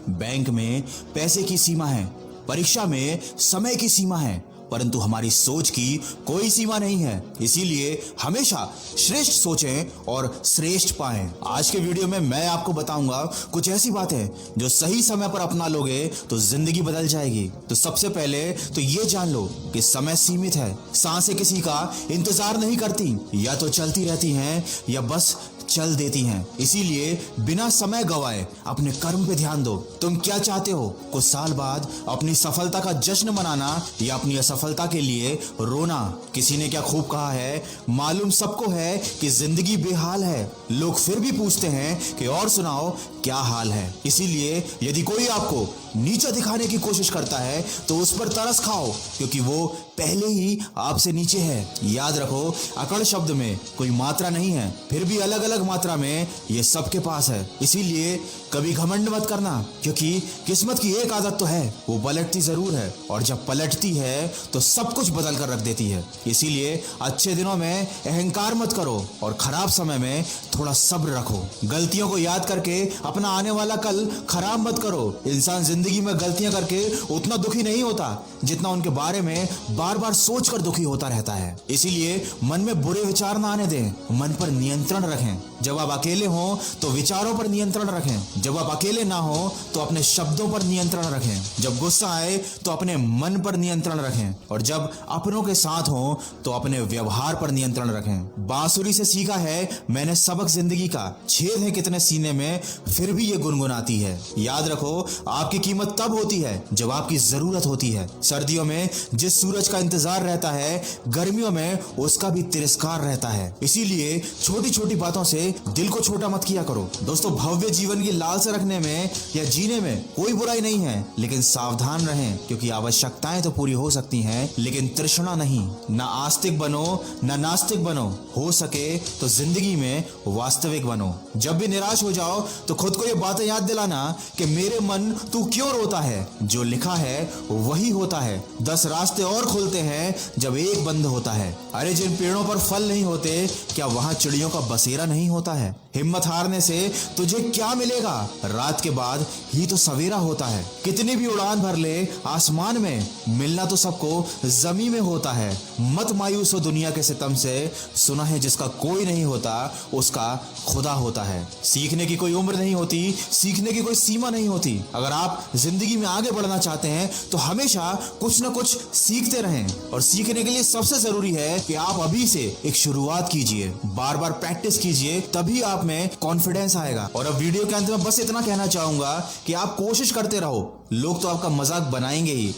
Bank में पैसे की सीमा है, परीक्षा में समय की सीमा है, परंतु हमारी सोच की कोई सीमा नहीं है। इसीलिए हमेशा श्रेष्ठ सोचें और श्रेष्ठ पाएं। आज के वीडियो में मैं आपको बताऊंगा कुछ ऐसी बातें जो सही समय पर अपना लोगे तो जिंदगी बदल जाएगी। तो सबसे पहले तो ये जान लो कि समय सीमित है। सांसें किसी का इंतजार नहीं करती, या तो चलती रहती हैं या बस चल देती हैं। इसीलिए बिना समय गवाए अपने कर्म पे ध्यान दो। तुम क्या चाहते हो? कुछ साल बाद अपनी सफलता का जश्न मनाना या अपनी असफलता के लिए रोना? किसी ने क्या खूब कहा है, मालूम सबको है कि जिंदगी बेहाल है, लोग फिर भी पूछते हैं कि और सुनाओ क्या हाल है। इसीलिए यदि कोई आपको नीचा दिखाने की कोशिश करता है तो उस पर तरस खाओ, क्योंकि वो पहले ही आपसे नीचे है। याद रखो, अकड़ शब्द में कोई मात्रा नहीं है, फिर भी अलग अलग मात्रा में ये सबके पास है। इसीलिए कभी घमंड मत करना, क्योंकि किस्मत की एक आदत तो है, वो पलटती जरूर है, और जब पलटती है तो सब कुछ बदल कर रख देती है। इसीलिए अच्छे दिनों में अहंकार मत करो और खराब समय में थोड़ा सब्र रखो। गलतियों को याद करके अपना आने वाला कल खराब मत करो। इंसान जिंदगी में गलतियां करके उतना दुखी नहीं होता जितना उनके बारे में बार बार सोच कर दुखी होता रहता है। इसीलिए मन में बुरे विचार ना आने दें, मन पर नियंत्रण रखें। जब आप अकेले हो तो विचारों पर नियंत्रण रखें। जब आप अकेले ना हो तो अपने शब्दों पर नियंत्रण रखें। जब गुस्सा आए तो अपने मन पर नियंत्रण रखें, और जब अपनों के साथ हो तो अपने व्यवहार पर नियंत्रण रखें। बांसुरी से सीखा है मैंने सबक जिंदगी का, छेद है कितने सीने में फिर भी ये गुनगुनाती है। याद रखो, आपकी कीमत तब होती है जब आपकी जरूरत होती है। सर्दियों में जिस सूरज का इंतजार रहता है, गर्मियों में उसका भी तिरस्कार रहता है। इसीलिए छोटी छोटी बातों से दिल को छोटा मत किया करो। दोस्तों, भव्य जीवन की लालसा रखने में या जीने में कोई बुराई नहीं है, लेकिन सावधान रहें, क्योंकि आवश्यकताएं तो पूरी हो सकती हैं लेकिन तृष्णा नहीं। ना आस्तिक बनो ना नास्तिक बनो, हो सके तो जिंदगी में वास्तविक बनो। जब भी निराश हो जाओ तो खुद को ये बातें याद दिलाना कि मेरे मन तू क्यों रोता है, जो लिखा है वही होता है। 10 रास्ते और खुलते हैं जब एक बंद होता है। अरे जिन पेड़ों पर फल नहीं होते, क्या वहां चिड़ियों का बसेरा नहीं होता है? हिम्मत हारने से तुझे क्या मिलेगा, रात के बाद ही तो सवेरा होता है। कितनी भी उड़ान भर ले आसमान में, मिलना तो सबको जमीन में होता है। मत मायूस हो दुनिया के सितम से, सुना है जिसका कोई नहीं होता उसका खुदा होता है। सीखने की कोई उम्र नहीं होती, सीखने की कोई सीमा नहीं होती। अगर आप जिंदगी में आगे बढ़ना चाहते हैं तो हमेशा कुछ न कुछ सीखते रहें, और सीखने के लिए सबसे जरूरी है कि आप अभी से एक शुरुआत कीजिए, बार बार प्रैक्टिस कीजिए, तभी आप में कॉन्फिडेंस आएगा। और अब वीडियो के अंत में बस इतना कहना चाहूंगा कि आप कोशिश करते रहो, लोग तो आपका मजाक बनाएंगे ही।